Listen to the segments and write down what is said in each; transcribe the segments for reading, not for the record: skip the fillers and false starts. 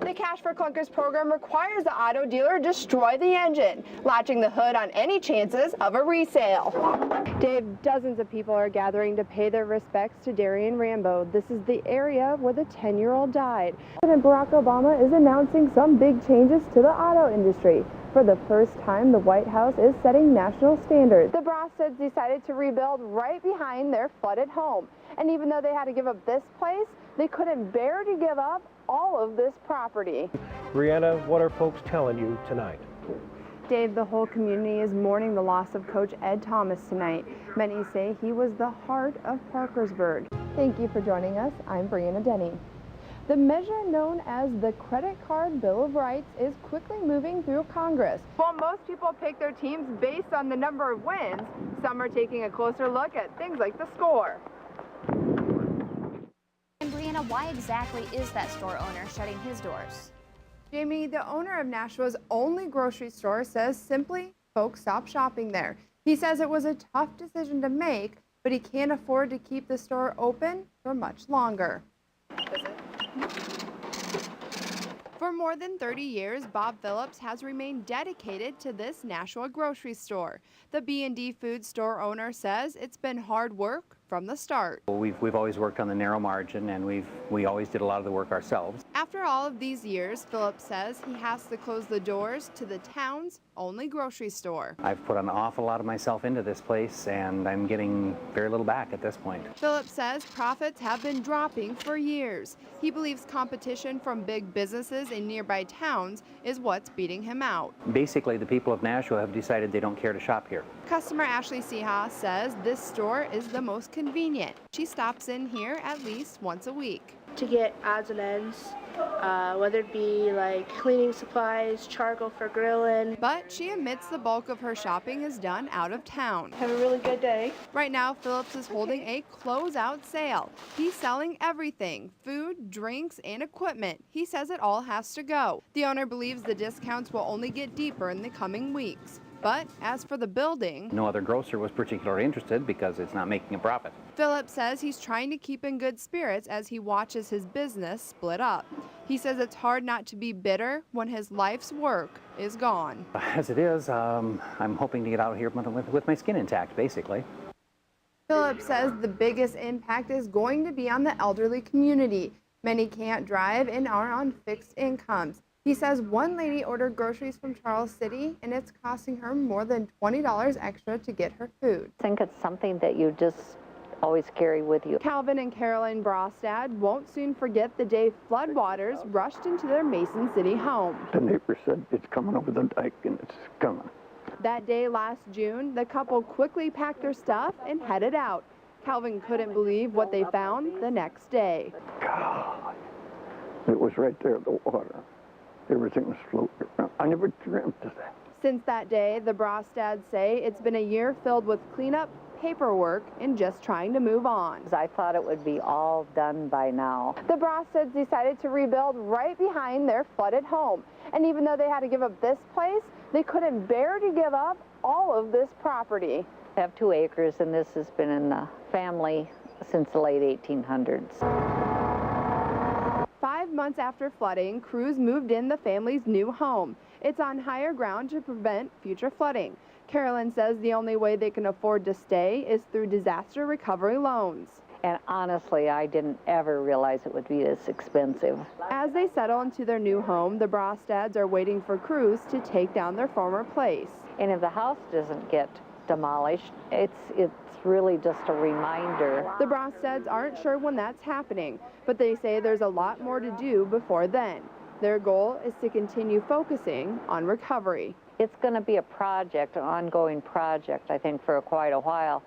The Cash for Clunkers program requires the auto dealer destroy the engine, latching the hood on any chances of a resale. Dave, dozens of people are gathering to pay their respects to Darian Rambo. This is the area where the 10-year-old died. President Barack Obama is announcing some big changes to the auto industry. For the first time, the White House is setting national standards. The Brosteds decided to rebuild right behind their flooded home. And even though they had to give up this place, they couldn't bear to give up all of this property. Briana, what are folks telling you tonight? Dave, the whole community is mourning the loss of Coach Ed Thomas tonight. Many say he was the heart of Parkersburg. Thank you for joining us. I'm Briana Denney. The measure known as the Credit Card Bill of Rights is quickly moving through Congress. While most people pick their teams based on the number of wins, some are taking a closer look at things like the score. And Briana, why exactly is that store owner shutting his doors? Jamie, the owner of Nashua's only grocery store, says simply folks stop shopping there. He says it was a tough decision to make, but he can't afford to keep the store open for much longer. For more than 30 years, Bob Phillips has remained dedicated to this Nashua grocery store. The B&D food store owner says it's been hard work from the start. We've always worked on the narrow margin, and we always did a lot of the work ourselves. After all of these years, Phillips says he has to close the doors to the town's only grocery store. I've put an awful lot of myself into this place, and I'm getting very little back at this point. Phillips says profits have been dropping for years. He believes competition from big businesses in nearby towns is what's beating him out. Basically, the people of Nashua have decided they don't care to shop here. Customer Ashley Seha says this store is the most convenient. She stops in here at least once a week. To get odds and ends, whether it be like cleaning supplies, charcoal for grilling. But she admits the bulk of her shopping is done out of town. Have a really good day. Right now, Phillips is holding a closeout sale. He's selling everything, food, drinks, and equipment. He says it all has to go. The owner believes the discounts will only get deeper in the coming weeks. But as for the building, no other grocer was particularly interested because it's not making a profit. Phillips says he's trying to keep in good spirits as he watches his business split up. He says it's hard not to be bitter when his life's work is gone. As it is, I'm hoping to get out here with my skin intact, basically. Phillips says the biggest impact is going to be on the elderly community. Many can't drive and are on fixed incomes. He says one lady ordered groceries from Charles City, and it's costing her more than $20 extra to get her food. I think it's something that you just always carry with you. Calvin and Caroline Brostad won't soon forget the day floodwaters rushed into their Mason City home. The neighbor said it's coming over the dike, and it's coming. That day last June, the couple quickly packed their stuff and headed out. Calvin couldn't believe what they found the next day. God, it was right there, the water. Everything was floating around. I never dreamt of that. Since that day, the Brostads say it's been a year filled with cleanup, paperwork, and just trying to move on. I thought it would be all done by now. The Brostads decided to rebuild right behind their flooded home. And even though they had to give up this place, they couldn't bear to give up all of this property. I have 2 acres, and this has been in the family since the late 1800s. 5 months after flooding, crews moved in the family's new home. It's on higher ground to prevent future flooding. Carolyn says the only way they can afford to stay is through disaster recovery loans. And honestly, I didn't ever realize it would be this expensive. As they settle into their new home, the Brostads are waiting for crews to take down their former place. And if the house doesn't get demolished, it's really just a reminder. The Brostads aren't sure when that's happening, but they say there's a lot more to do before then. Their goal is to continue focusing on recovery. It's going to be a project, an ongoing project, I think, for quite a while.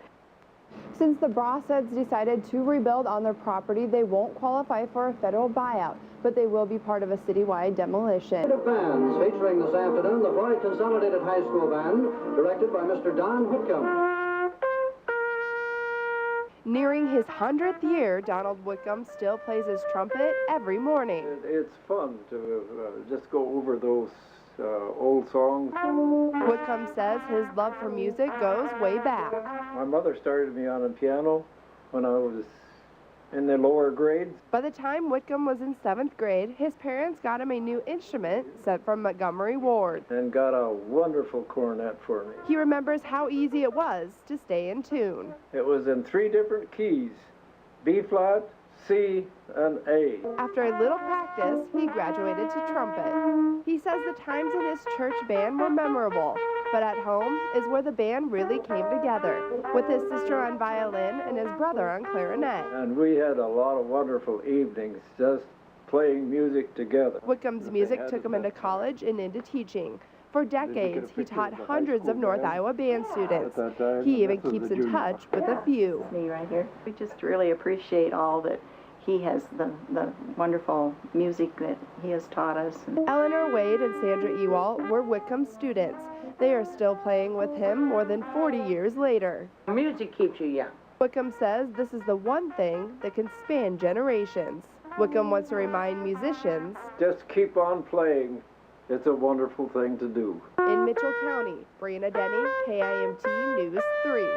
Since the Brostads decided to rebuild on their property, they won't qualify for a federal buyout, but they will be part of a citywide demolition. Bands featuring this afternoon the Floyd Consolidated High School Band, directed by Mr. Don Whitcomb. Nearing his 100th year, Donald Whitcomb still plays his trumpet every morning. It's fun to just go over those old songs. Whitcomb says his love for music goes way back. My mother started me on a piano when I was in the lower grades. By the time Whitcomb was in 7th grade, his parents got him a new instrument sent from Montgomery Ward. And got a wonderful cornet for me. He remembers how easy it was to stay in tune. It was in 3 different keys, B flat, C, and A. After a little practice, he graduated to trumpet. He says the times in his church band were memorable, but at home is where the band really came together, with his sister on violin and his brother on clarinet. And we had a lot of wonderful evenings just playing music together. Whitcomb's music took him into college and into teaching. For decades, he taught hundreds of North Iowa band students. He even keeps in touch with a few. Me right here. We just really appreciate all that he has, the wonderful music that he has taught us. Eleanor Wade and Sandra Ewald were Whitcomb students. They are still playing with him more than 40 years later. Music keeps you young. Whitcomb says this is the one thing that can span generations. Whitcomb wants to remind musicians, just keep on playing. It's a wonderful thing to do. In Mitchell County, Briana, Denney, KIMT News 3.